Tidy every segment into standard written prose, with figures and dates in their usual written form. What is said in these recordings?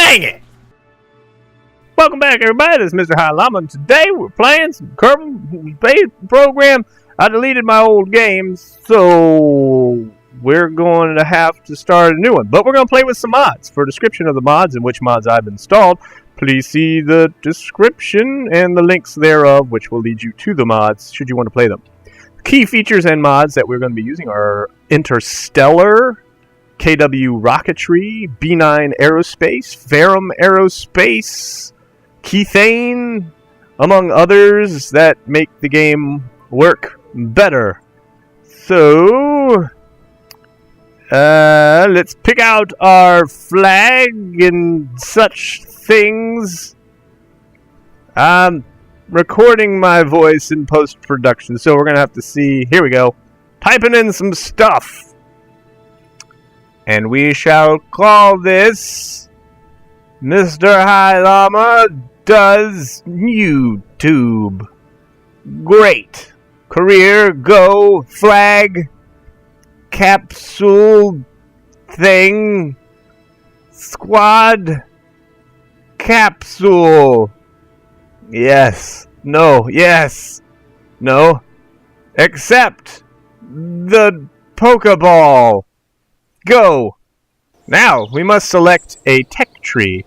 Dang it! Welcome back, everybody. This is Mr. High Llama, and today we're playing some Kerbal Space Program. I deleted my old games, so we're going to have to start a new one. But we're going to play with some mods. For a description of the mods and which mods I've installed, please see the description and the links thereof, which will lead you to the mods, should you want to play them. Key features and mods that we're going to be using are Interstellar, KW Rocketry, B9 Aerospace, Ferram Aerospace, Kethane, among others that make the game work better. So, let's pick out our flag and such things. I'm recording my voice in post-production, so we're going to have to see. Here we go. Typing in some stuff. And we shall call this Mr. High Llama Does YouTube. Great. Career, go, flag, capsule, thing, squad, capsule. Yes. No. Yes. No. Accept the Pokeball. Go. Now, we must select a tech tree.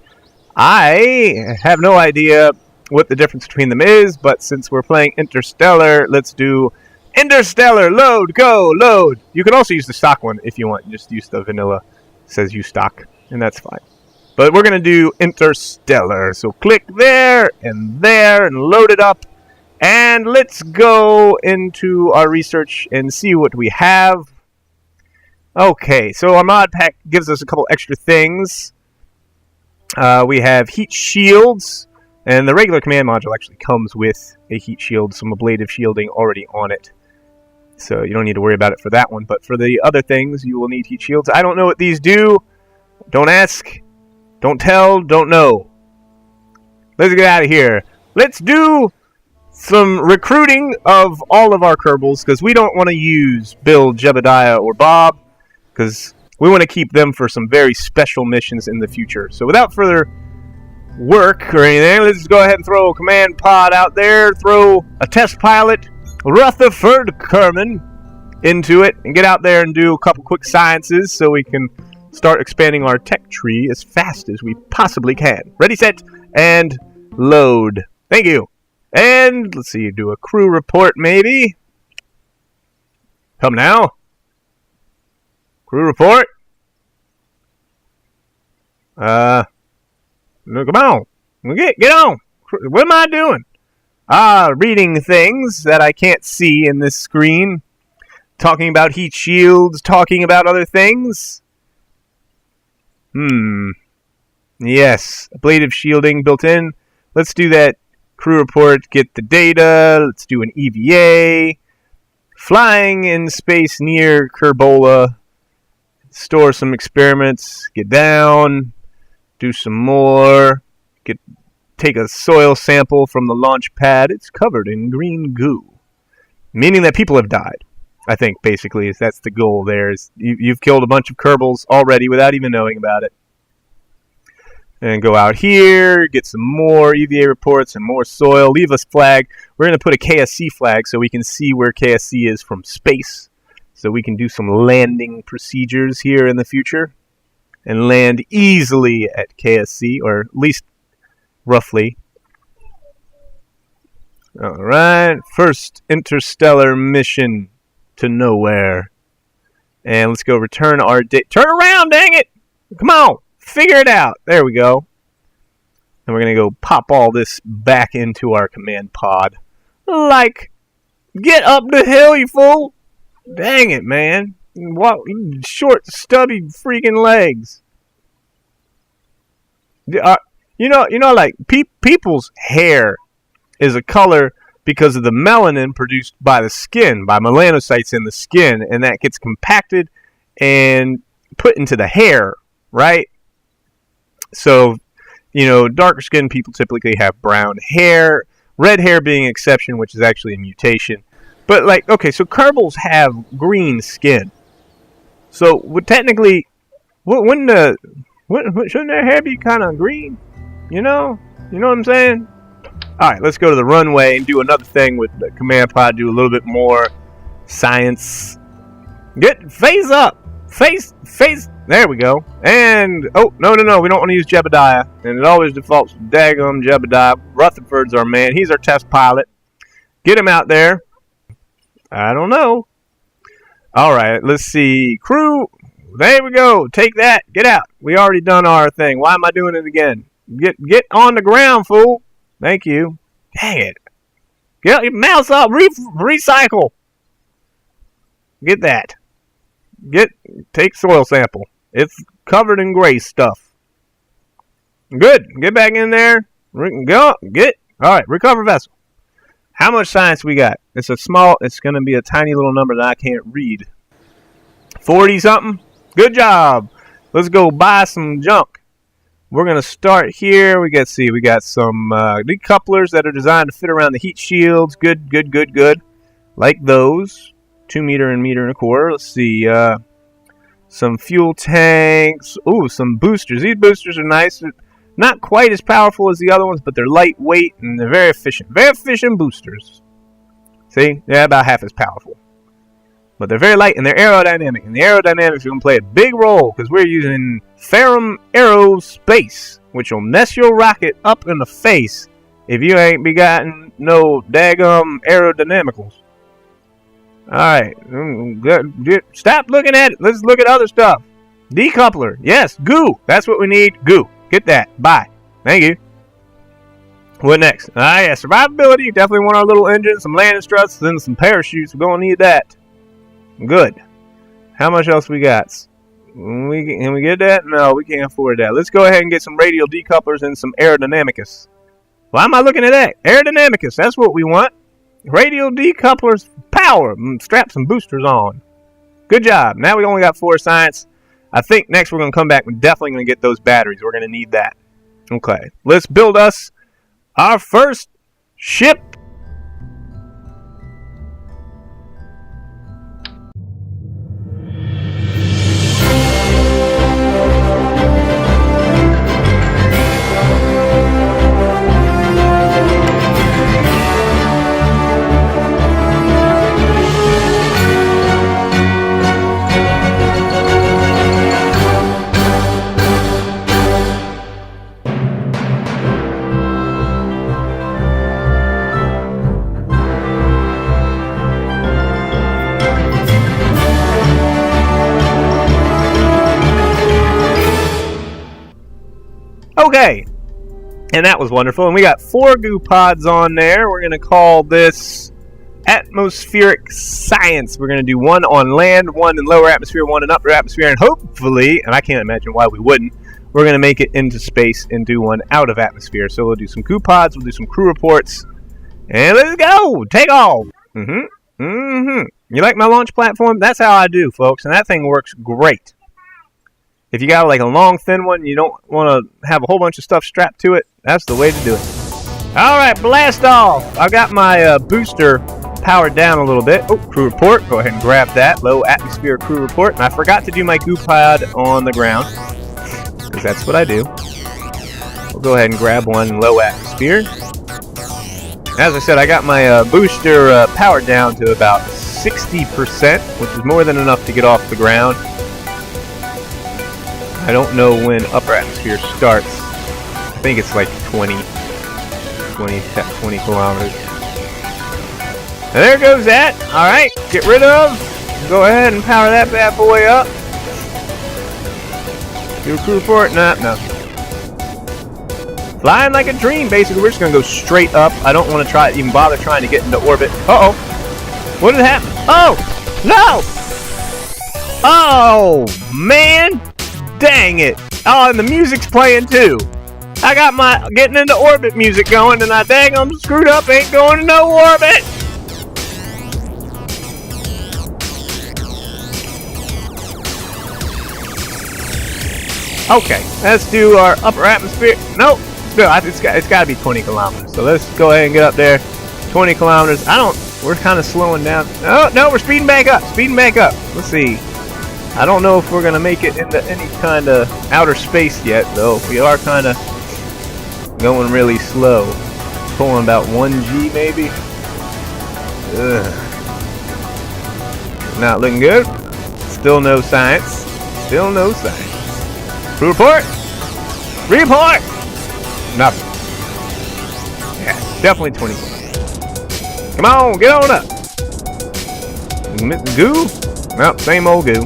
I have no idea what the difference between them is, but since we're playing Interstellar, let's do Interstellar. Load, go, load. You can also use the stock one if you want. Just use the vanilla. It says use stock, and that's fine. But we're going to do Interstellar. So click there, and load it up. And let's go into our research and see what we have. Okay, so our mod pack gives us a couple extra things. We have heat shields, and the regular command module actually comes with a heat shield, some ablative shielding already on it. So you don't need to worry about it for that one, but for the other things, you will need heat shields. I don't know what these do. Don't ask. Don't tell. Don't know. Let's get out of here. Let's do some recruiting of all of our Kerbals, because we don't want to use Bill, Jebediah, or Bob, because we want to keep them for some very special missions in the future. So without further work or anything, let's go ahead and throw a command pod out there, throw a test pilot, Rutherford Kerman, into it, and get out there and do a couple quick sciences so we can start expanding our tech tree as fast as we possibly can. Ready, set, and load. Thank you. And let's see, do a crew report maybe. Come now. Crew report. No, come on. Get on. What am I doing? Reading things that I can't see in this screen. Talking about heat shields. Talking about other things. Yes. Ablative shielding built in. Let's do that. Crew report. Get the data. Let's do an EVA. Flying in space near Kerbal. Store some experiments, get down, do some more, take a soil sample from the launch pad. It's covered in green goo, meaning that people have died. I think basically that's the goal there. Is you've killed a bunch of Kerbals already without even knowing about it. And go out here, get some more EVA reports and more soil. Leave us flag. We're going to put a KSC flag so we can see where KSC is from space. So we can do some landing procedures here in the future and land easily at KSC, or at least roughly. Alright, first interstellar mission to nowhere. And let's go return our data. Turn around, dang it! Come on, figure it out. There we go. And we're going to go pop all this back into our command pod. Like, get up the hill, you fool! Dang it, man. What short, stubby freaking legs. Like, people's hair is a color because of the melanin produced by the skin, by melanocytes in the skin, and that gets compacted and put into the hair, right? So, darker skinned people typically have brown hair, red hair being an exception, which is actually a mutation. But, okay, so Kerbals have green skin. So, technically, wouldn't Shouldn't their hair be kind of green? You know what I'm saying? Alright, let's go to the runway and do another thing with the command pod. Do a little bit more science. Get phase up. Phase. There we go. And, oh, no. We don't want to use Jebediah. And it always defaults to daggum Jebediah. Rutherford's our man. He's our test pilot. Get him out there. I don't know. Alright, let's see. Crew. There we go. Take that. Get out. We already done our thing. Why am I doing it again? Get on the ground, fool. Thank you. Dang it. Get your mouse up. Recycle. Get that. Take soil sample. It's covered in gray stuff. Good. Get back in there. Go. Alright, recover vessel. How much science we got? It's going to be a tiny little number that I can't read. 40 something? Good job. Let's go buy some junk. We're going to start here. We got some decouplers that are designed to fit around the heat shields. Good. Like those. 2 meter and meter and a quarter. Let's see. Some fuel tanks. Ooh, some boosters. These boosters are nice. They're not quite as powerful as the other ones, but they're lightweight and they're very efficient. Very efficient boosters. See? They're about half as powerful. But they're very light and they're aerodynamic. And the aerodynamics are going to play a big role because we're using Ferram Aerospace, which will mess your rocket up in the face if you ain't begotten no daggum aerodynamicals. Alright. Stop looking at it. Let's look at other stuff. Decoupler. Yes. Goo. That's what we need. Goo. Get that. Bye. Thank you. What next? Yeah. Survivability. Definitely want our little engine, some landing struts, then some parachutes. We're going to need that. Good. How much else we got? Can we get that? No, we can't afford that. Let's go ahead and get some radial decouplers and some aerodynamicus. Why am I looking at that? Aerodynamicus. That's what we want. Radial decouplers, power. Strap some boosters on. Good job. Now we only got 4 science. I think next we're going to come back. We're definitely going to get those batteries. We're going to need that. Okay. Let's build us our first ship. Okay, and that was wonderful. And we got 4 goo pods on there. We're going to call this atmospheric science. We're going to do 1 on land, 1 in lower atmosphere, 1 in upper atmosphere, and hopefully, and I can't imagine why we wouldn't, we're going to make it into space and do 1 out of atmosphere. So we'll do some goo pods, we'll do some crew reports, and let's go! Take off! You like my launch platform? That's how I do, folks, and that thing works great. If you got like a long, thin one, you don't want to have a whole bunch of stuff strapped to it, that's the way to do it. Alright, blast off! I've got my booster powered down a little bit. Oh, crew report. Go ahead and grab that. Low atmosphere crew report. And I forgot to do my goo pod on the ground, because that's what I do. We'll go ahead and grab 1 low atmosphere. As I said, I got my booster powered down to about 60%, which is more than enough to get off the ground. I don't know when upper atmosphere starts. I think it's like 20 kilometers. And there goes that. Alright, get rid of. Go ahead and power that bad boy up. Do a crew report? Nah, no. Flying like a dream, basically. We're just going to go straight up. I don't want to even bother trying to get into orbit. Uh-oh. What did happen? Oh! No! Oh, man! Dang it! Oh, and the music's playing too. I got my getting into orbit music going, and I dang I'm screwed up. Ain't going to no orbit. Okay, let's do our upper atmosphere. Nope, no, it's got to be 20 kilometers. So let's go ahead and get up there. 20 kilometers. We're kind of slowing down. Oh no, we're speeding back up. Let's see. I don't know if we're gonna make it into any kind of outer space yet, though. We are kind of going really slow. Pulling about 1G maybe. Ugh. Not looking good. Still no science. Still no science. Report! Report! Nothing. Yeah, definitely 24. Come on, get on up. Goo? Nope, same old goo.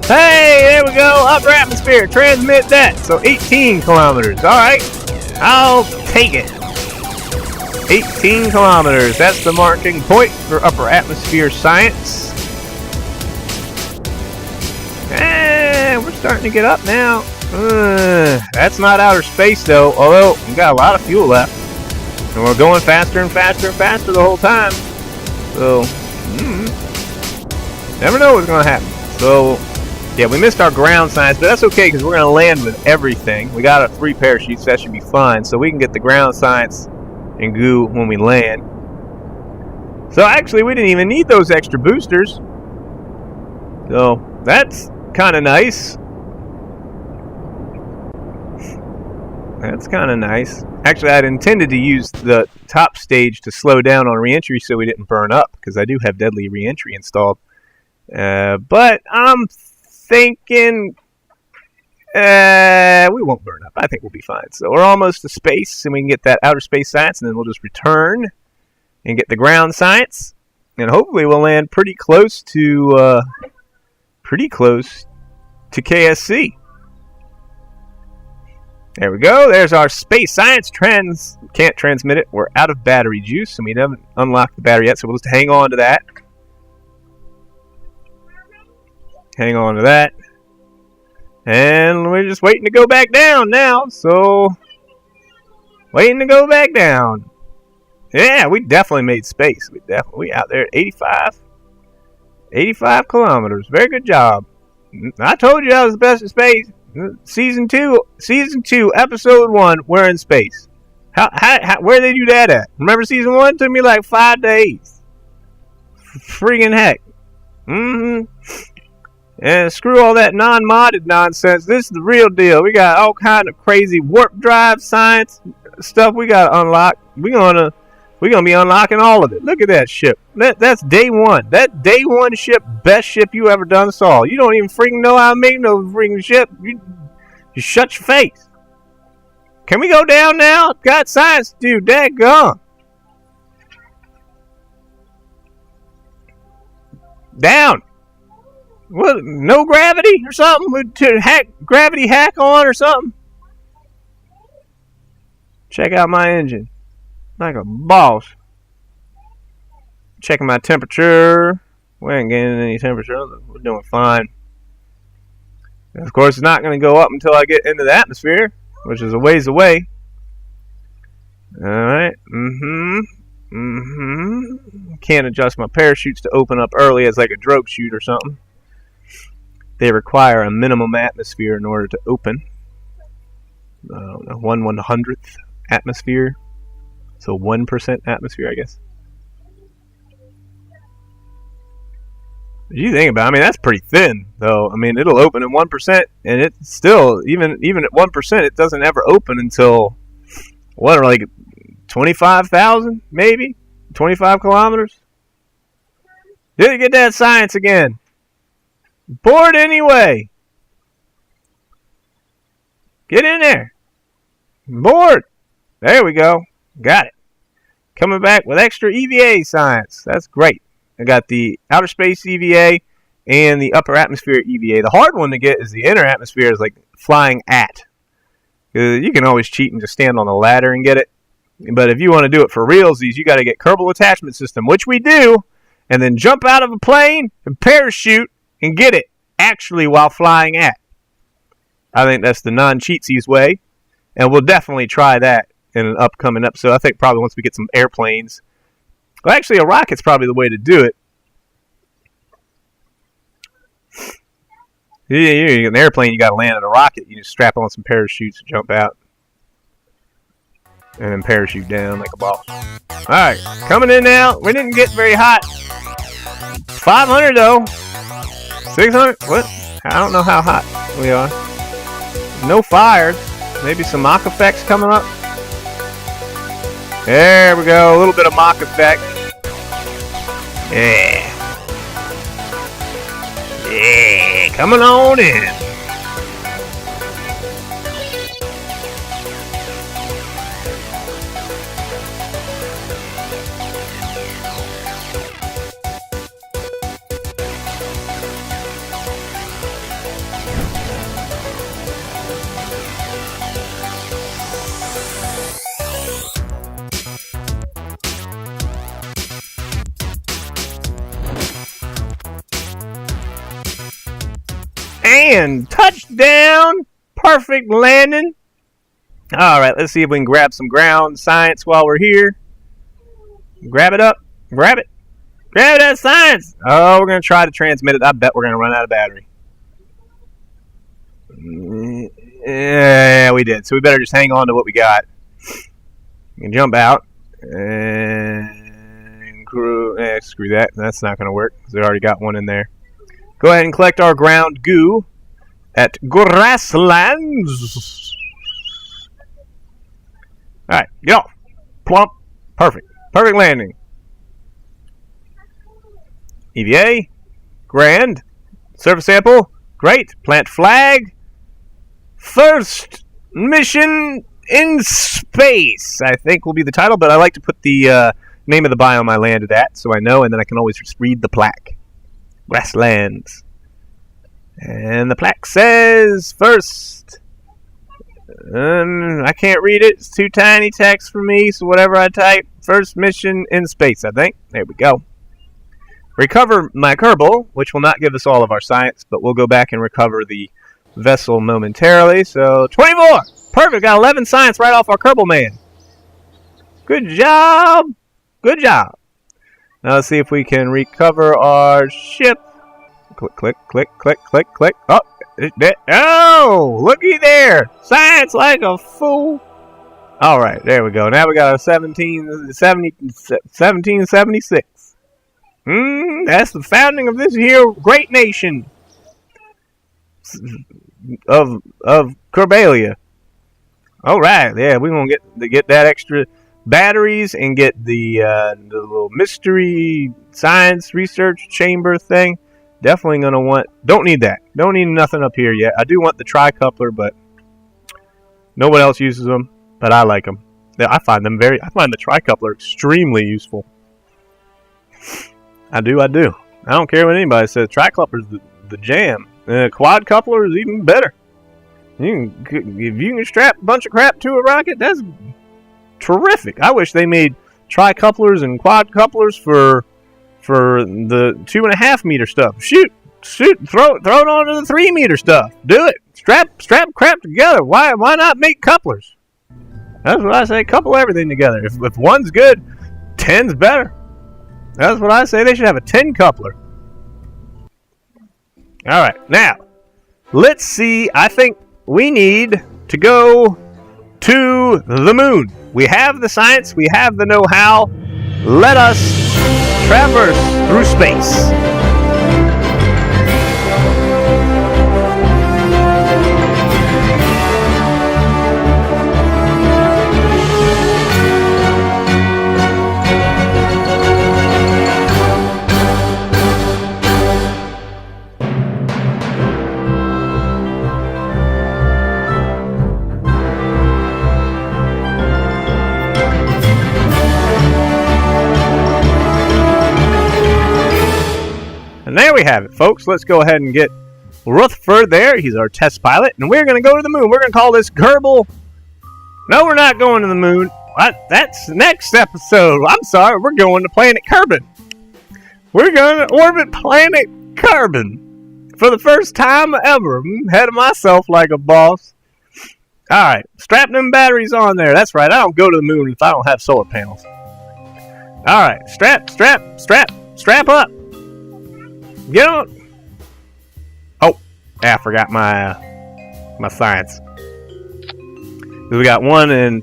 Hey, there we go. Upper atmosphere. Transmit that. So 18 kilometers. Alright. I'll take it. 18 kilometers. That's the marking point for upper atmosphere science. And we're starting to get up now. That's not outer space though, although we've got a lot of fuel left. And we're going faster and faster and faster the whole time. So, never know what's going to happen. So, yeah, we missed our ground science, but that's okay because we're going to land with everything. We got 3 parachutes, so that should be fine. So we can get the ground science and goo when we land. So actually, we didn't even need those extra boosters. So, that's kind of nice. That's kind of nice. Actually, I'd intended to use the top stage to slow down on reentry so we didn't burn up, because I do have deadly reentry installed. But I'm thinking we won't burn up. I think we'll be fine. So we're almost to space, and we can get that outer space science, and then we'll just return and get the ground science, and hopefully we'll land pretty close to KSC. There we go. There's our space science. Can't transmit it. We're out of battery juice, and we haven't unlocked the battery yet, so we'll just hang on to that. Hang on to that. And we're just waiting to go back down now, so waiting to go back down. Yeah, we definitely made space. We out there at 85 kilometers. Very good job. I told you I was the best in space. Season 2, episode 1, we're in space. Where they do that at? Remember season 1? Took me like 5 days. Friggin' heck. And screw all that non-modded nonsense. This is the real deal. We got all kind of crazy warp drive science stuff we got to unlock. We're gonna be unlocking all of it. Look at that ship. That's day 1. That day 1 ship, best ship you ever done saw. You don't even freaking know how to make no freaking ship. You shut your face. Can we go down now? Got science to do. Daggone. Down. What? No gravity or something? To gravity hack on or something? Check out my engine. Like a boss. Checking my temperature. We ain't getting any temperature. We're doing fine. And of course, it's not going to go up until I get into the atmosphere, which is a ways away. Alright. Can't adjust my parachutes to open up early as like a drogue chute or something. They require a minimum atmosphere in order to open. I don't know, 1/100th atmosphere. So 1% atmosphere, I guess. What do you think about it? I mean, that's pretty thin, though. I mean, it'll open at 1%, and it's still, even at 1%, it doesn't ever open until, what, like 25,000, maybe? 25 kilometers? Did it get that science again? Bored anyway. Get in there. Bored. There we go. Got it. Coming back with extra EVA science. That's great. I got the outer space EVA and the upper atmosphere EVA. The hard one to get is the inner atmosphere, is like flying at. You can always cheat and just stand on the ladder and get it. But if you want to do it for realsies, you got to get Kerbal attachment system, which we do, and then jump out of a plane and parachute and get it actually while flying at. I think that's the non-cheatsies way, and we'll definitely try that in an upcoming episode. I think probably once we get some airplanes. Well, actually, a rocket's probably the way to do it. You get an airplane, you got to land in a rocket. You just strap on some parachutes and jump out. And then parachute down like a boss. Alright, coming in now. We didn't get very hot. 500 though. 600. What? I don't know how hot we are. No fires. Maybe some mock effects coming up. There we go. A little bit of mock effect. Yeah. Yeah. Coming on in. And touchdown! Perfect landing. Alright, let's see if we can grab some ground science while we're here. Grab it up. Grab it. Grab that science! Oh, we're going to try to transmit it. I bet we're going to run out of battery. Yeah, we did. So we better just hang on to what we got. We can jump out. And screw that. That's not going to work because we already got one in there. Go ahead and collect our ground goo at Grasslands. Alright, get off. Plump. Perfect. Perfect landing. EVA. Grand. Surface sample. Great. Plant flag. First mission in space, I think will be the title, but I like to put the name of the biome I landed at so I know, and then I can always just read the plaque. Grasslands. And the plaque says first. I can't read it. It's too tiny text for me, so whatever I type, first mission in space, I think. There we go. Recover my Kerbal, which will not give us all of our science, but we'll go back and recover the vessel momentarily. So, 24! Perfect, got 11 science right off our Kerbal man. Good job! Good job. Now let's see if we can recover our ship. Click, click, click, click, click, click. Oh, looky there. Science like a fool. All right, there we go. Now we got a 1776. That's the founding of this here great nation of Kerbalia. All right, yeah, we're gonna get that extra batteries and get the little mystery science research chamber thing. Definitely gonna want. Don't need that. Don't need nothing up here yet. I do want the tri-coupler, but no one else uses them. But I like them. I find the tri-coupler extremely useful. I do. I don't care what anybody says. Tri-coupler's the jam. Quad coupler is even better. If you can strap a bunch of crap to a rocket, that's terrific. I wish they made tri-couplers and quad couplers for the 2.5 meter stuff. Shoot, throw it onto the 3 meter stuff. Do it. Strap crap together. Why not make couplers? That's what I say. Couple everything together. If one's good, 10's better. That's what I say. They should have a 10 coupler. All right, now let's see. I think we need to go to the moon. We have the science. We have the know-how. Let us traverse through space. And there we have it, folks. Let's go ahead and get Rutherford there. He's our test pilot. And we're going to go to the moon. We're going to call this Kerbal. No, we're not going to the moon. What? That's next episode. I'm sorry. We're going to planet Kerbin. We're going to orbit planet Kerbin. For the first time ever. I'm ahead of myself like a boss. Alright. Strap them batteries on there. That's right. I don't go to the moon if I don't have solar panels. Alright. Strap up. Get on. Oh, I forgot my science. We got one in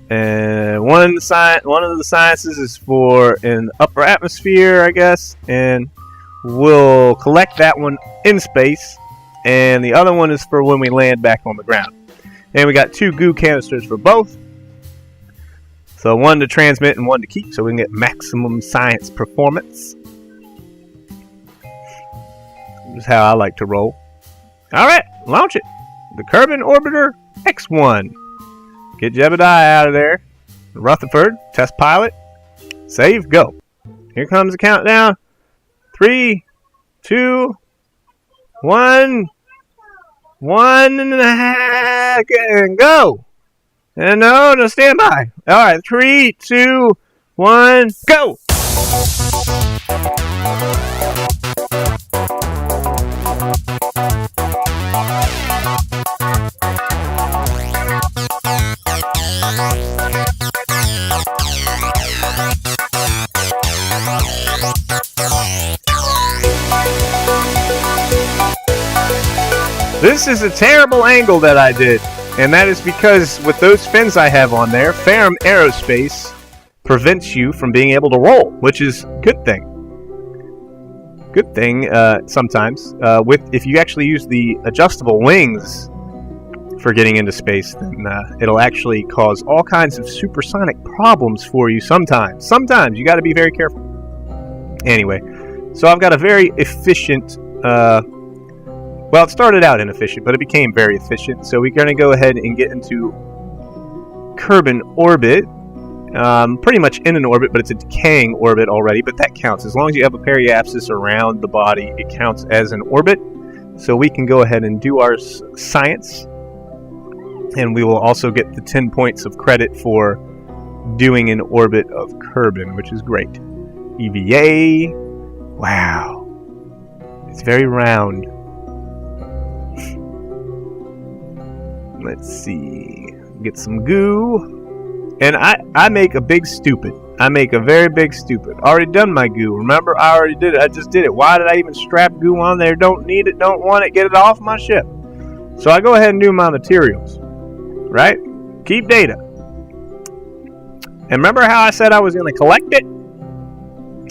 one of the sciences is for an upper atmosphere, I guess, and we'll collect that one in space, and the other one is for when we land back on the ground. And we got 2 goo canisters for both. So 1 to transmit and 1 to keep, so we can get maximum science performance. This is how I like to roll. Alright, launch it. The Kerbal Orbiter X1. Get Jebediah out of there. Rutherford, test pilot. Save, go. Here comes the countdown. 3, 2, 1. 1.5, and go. And no, stand by. Alright, 3, 2, 1, go. This is a terrible angle that I did, and that is because with those fins I have on there, Ferram Aerospace prevents you from being able to roll, which is a good thing. Good thing sometimes. If you actually use the adjustable wings for getting into space, then it'll actually cause all kinds of supersonic problems for you sometimes. Sometimes you got to be very careful. Anyway, so I've got a very efficient. Well, it started out inefficient, but it became very efficient. So we're going to go ahead and get into Kerbal orbit. Pretty much in an orbit, but it's a decaying orbit already, but that counts. As long as you have a periapsis around the body, it counts as an orbit. So we can go ahead and do our science. And we will also get the 10 points of credit for doing an orbit of Kerbal, which is great. EVA. Wow. It's very round. Let's see. Get some goo. And I make a big stupid. I make a very big stupid. Already done my goo. Remember, I already did it. I just did it. Why did I even strap goo on there? Don't need it. Don't want it. Get it off my ship. So I go ahead and do my materials. Right? Keep data. And remember how I said I was going to collect it?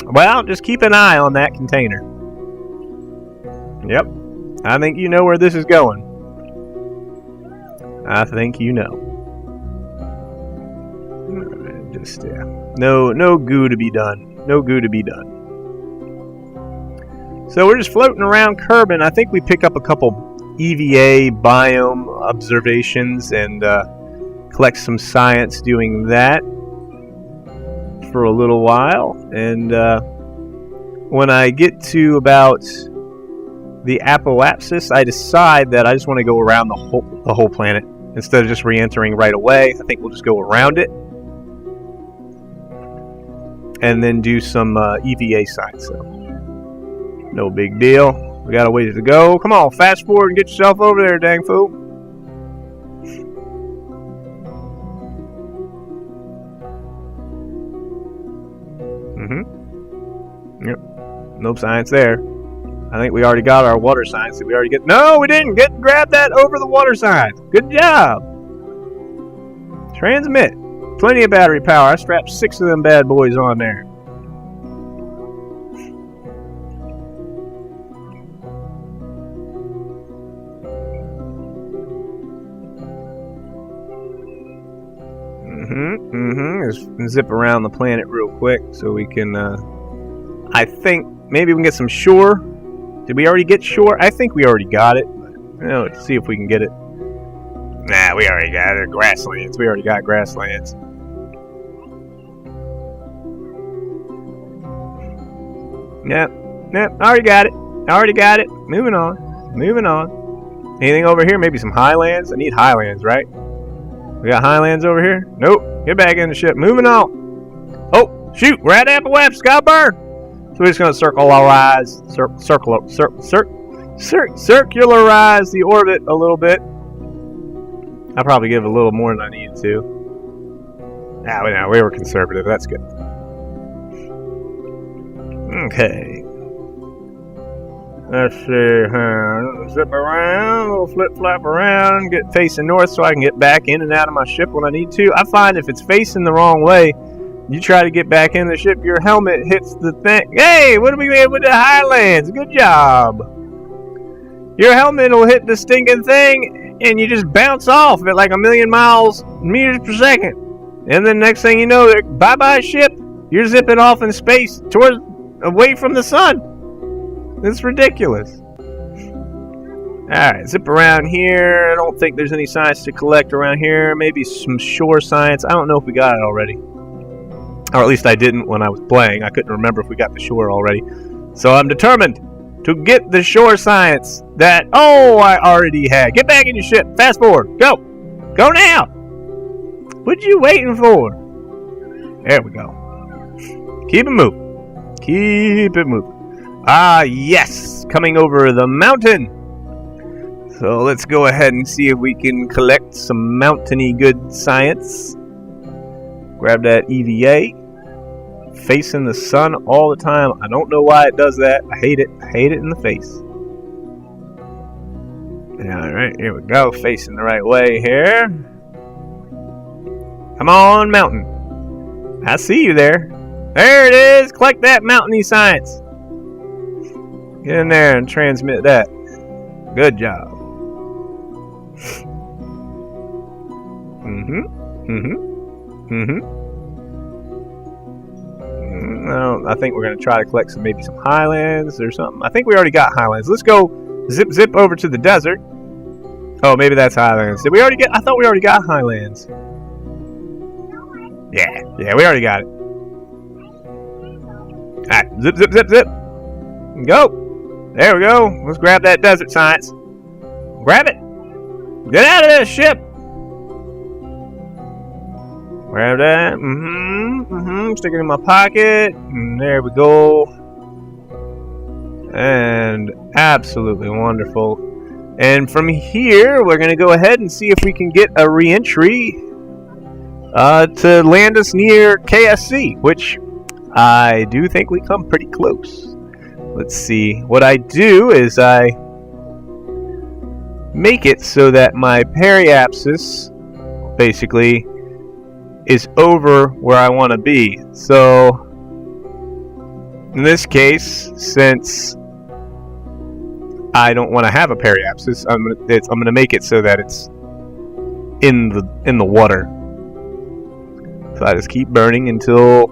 Well, just keep an eye on that container. Yep. I think you know where this is going. I think you know. Just no goo to be done. No goo to be done. So we're just floating around Kerbal. I think we pick up a couple EVA biome observations and collect some science doing that for a little while. And when I get to about the apoapsis, I decide that I just want to go around the whole planet instead of just re-entering right away. I think we'll just go around it and then do some EVA science. So no big deal. We got a ways to go. Come on, fast forward and get yourself over there, dang fool. Yep. No science there. I think we already got our water science. Did we already get? No, we didn't. Grab that over the water science. Good job. Transmit. Plenty of battery power. I strapped 6 of them bad boys on there. Let's zip around the planet real quick so we can, I think maybe we can get some shore. Did we already get shore? I think we already got it. Let's see if we can get it. Nah, we already got it. Grasslands. We already got grasslands. Yep. Already got it. Already got it. Moving on. Anything over here? Maybe some highlands? I need highlands, right? We got highlands over here? Nope. Get back in the ship. Moving on. Oh, shoot. We're at Appalachia. Got burned. So we're just going to circularize the orbit a little bit. I'll probably give a little more than I needed to. No, we were conservative. That's good. Okay. Let's see. Zip around, a little flip-flap around, get facing north so I can get back in and out of my ship when I need to. I find if it's facing the wrong way, You try to get back in the ship, your helmet hits the thing. Hey, what are we doing with the Highlands? Good job. Your helmet will hit the stinking thing, and you just bounce off at like 1,000,000 meters per second. And then next thing you know, bye-bye ship. You're zipping off in space away from the sun. It's ridiculous. Alright, zip around here. I don't think there's any science to collect around here. Maybe some shore science. I don't know if we got it already. Or at least I didn't when I was playing. I couldn't remember if we got the shore already. So I'm determined to get the shore science that, I already had. Get back in your ship. Fast forward. Go. Go now. What you waiting for? There we go. Keep it moving. Keep it moving. Ah, yes. Coming over the mountain. So let's go ahead and see if we can collect some mountainy good science. Grab that EVA. Facing the sun all the time. I don't know why it does that. I hate it. I hate it in the face. Alright, here we go. Facing the right way here. Come on, mountain. I see you there. There it is. Collect that mountainy science. Get in there and transmit that. Good job. I think we're going to try to collect maybe some highlands or something. I think we already got highlands. Let's go zip over to the desert. Oh, maybe that's highlands. Did we already get? I thought we already got highlands. Yeah, we already got it. Alright, zip. Go. There we go. Let's grab that desert science. Grab it. Get out of this ship. Grab that. Stick it in my pocket. And there we go. And absolutely wonderful. And from here, we're going to go ahead and see if we can get a reentry to land us near KSC, which I do think we come pretty close. Let's see. What I do is I make it so that my periapsis basically is over where I want to be. So in this case, since I don't want to have a periapsis, I'm gonna make it so that it's in the water. So I just keep burning until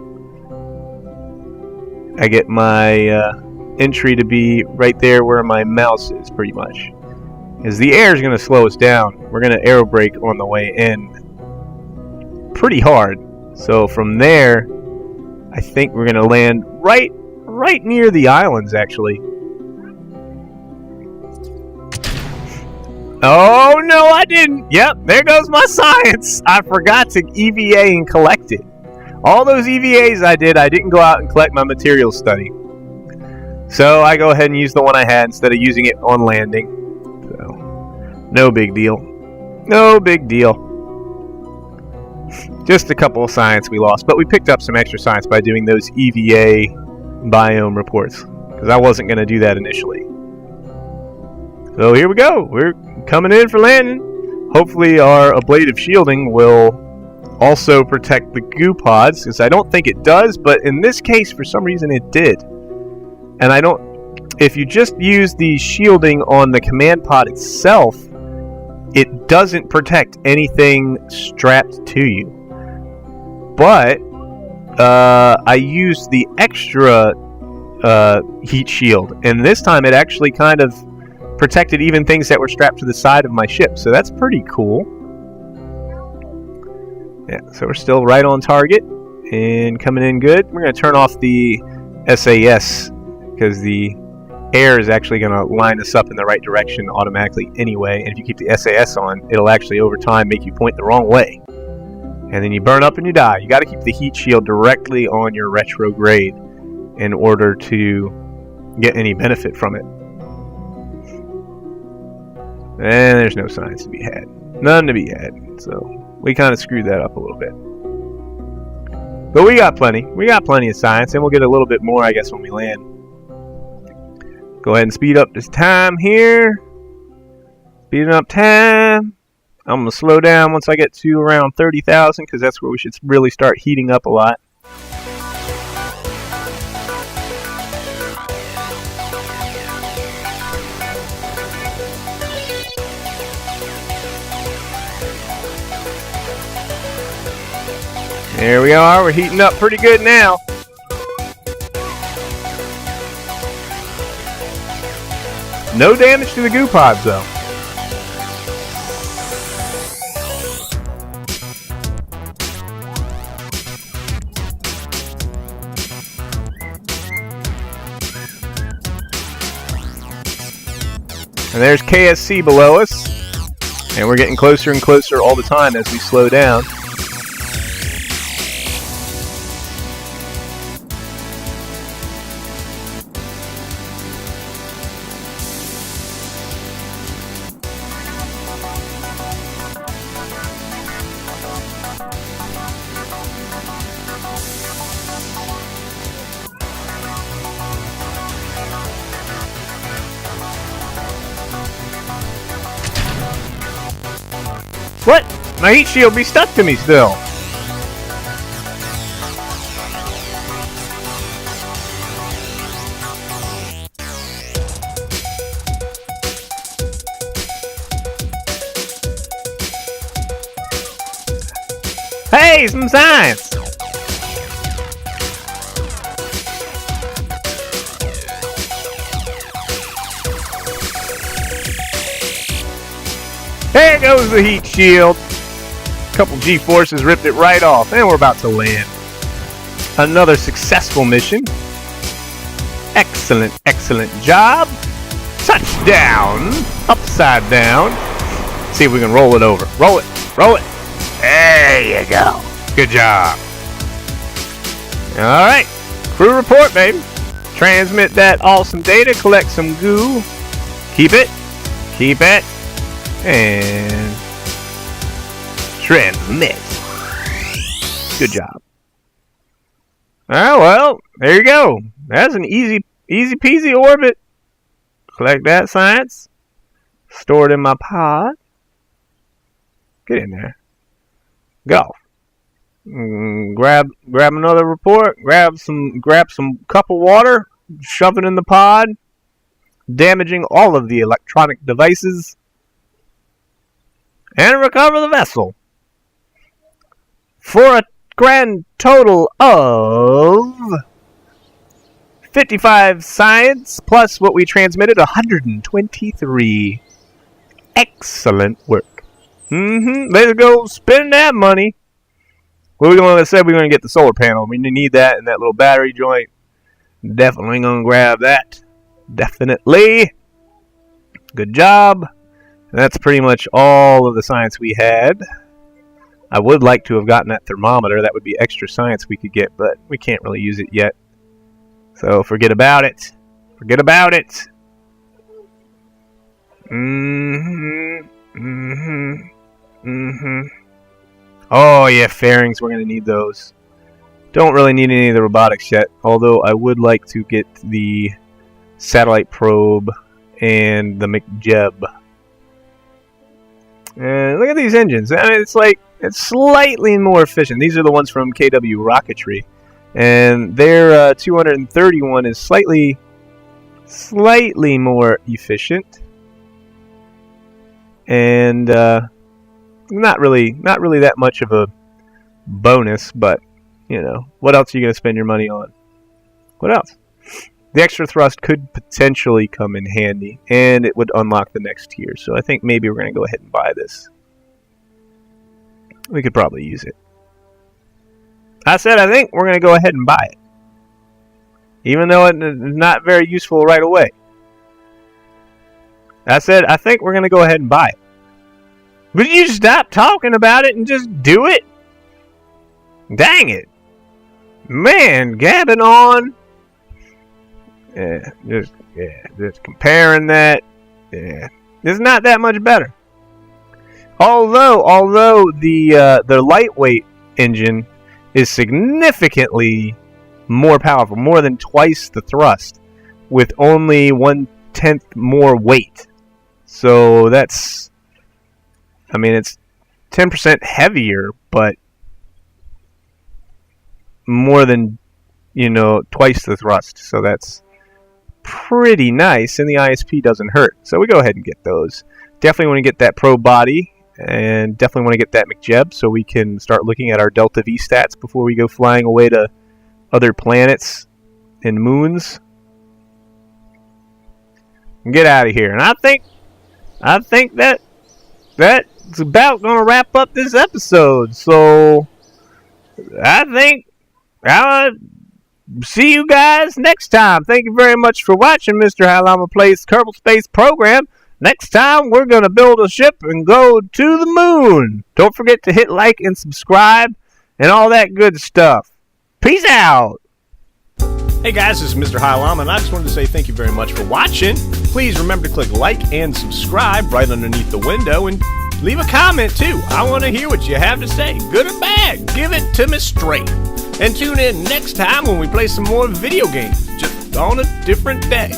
I get my entry to be right there where my mouse is, pretty much. Because the air is going to slow us down. We're going to aerobrake on the way in pretty hard. So from there, I think we're going to land right near the islands, actually. Oh, no, I didn't. Yep, there goes my science. I forgot to EVA and collect it. All those EVAs I didn't go out and collect my material study. So I go ahead and use the one I had instead of using it on landing. So, no big deal. No big deal. Just a couple of science we lost, but we picked up some extra science by doing those EVA biome reports, because I wasn't going to do that initially. So here we go. We're coming in for landing. Hopefully our ablative shielding will also protect the goo pods, because I don't think it does, but in this case, for some reason, it did. And I don't... If you just use the shielding on the command pod itself, it doesn't protect anything strapped to you. But I used the extra heat shield, and this time it actually kind of protected even things that were strapped to the side of my ship, so that's pretty cool. Yeah, so we're still right on target and coming in good. We're going to turn off the SAS because the air is actually going to line us up in the right direction automatically anyway, and if you keep the SAS on, it'll actually over time make you point the wrong way. And then you burn up and you die. You got to keep the heat shield directly on your retrograde in order to get any benefit from it. And there's no science to be had. None to be had. So we kind of screwed that up a little bit. But we got plenty. We got plenty of science, and we'll get a little bit more, I guess, when we land. Go ahead and speed up this time here. Speeding up time. I'm going to slow down once I get to around 30,000, because that's where we should really start heating up a lot. There we are. We're heating up pretty good now. No damage to the goo pods, though. And there's KSC below us. And we're getting closer and closer all the time as we slow down. What? My heat shield be stuck to me still. Hey, some science! There goes the heat shield. A couple G-forces ripped it right off, and we're about to land. Another successful mission. Excellent, excellent job. Touchdown. Upside down. See if we can roll it over. Roll it. Roll it. There you go. Good job. Alright. Crew report, baby. Transmit that awesome data. Collect some goo. Keep it. Keep it. And transmit. Good job. Oh, well, there you go. That's an easy peasy orbit. Collect that science. Store it in my pod. Get in there. Go. Grab another report. Grab some cup of water. Shove it in the pod. Damaging all of the electronic devices. And recover the vessel. For a grand total of 55 science plus what we transmitted, 123. Excellent work. Let's go spend that money. Well, we're going to say we're going to get the solar panel. We need that and that little battery joint. Definitely going to grab that. Definitely. Good job. And that's pretty much all of the science we had. I would like to have gotten that thermometer. That would be extra science we could get, but we can't really use it yet. So forget about it. Forget about it. Oh yeah, fairings. We're going to need those. Don't really need any of the robotics yet, although I would like to get the satellite probe and the McJeb. And look at these engines. I mean, it's slightly more efficient. These are the ones from KW Rocketry, and their 231 is slightly more efficient, and not really that much of a bonus. But you know, what else are you going to spend your money on? What else? The extra thrust could potentially come in handy, and it would unlock the next tier. So I think maybe we're going to go ahead and buy this. We could probably use it. I said I think we're going to go ahead and buy it. Even though it's not very useful right away. I said I think we're going to go ahead and buy it. Would you stop talking about it and just do it? Dang it. Man, gabbing on. Just comparing that. Yeah, it's not that much better. Although the lightweight engine is significantly more powerful, more than twice the thrust, with only 1/10 more weight. So that's, I mean, it's 10% heavier, but more than, twice the thrust. So that's pretty nice, and the ISP doesn't hurt. So we go ahead and get those. Definitely want to get that probe body and definitely want to get that McJeb so we can start looking at our Delta V stats before we go flying away to other planets and moons. And get out of here. And I think that's about going to wrap up this episode. So I think I'll see you guys next time. Thank you very much for watching Mr. Halama Plays Kerbal Space Program. Next time, we're going to build a ship and go to the moon. Don't forget to hit like and subscribe and all that good stuff. Peace out. Hey guys, this is Mr. Halama, and I just wanted to say thank you very much for watching. Please remember to click like and subscribe right underneath the window, and leave a comment too. I want to hear what you have to say, good or bad. Give it to me straight. And tune in next time when we play some more video games, just on a different day.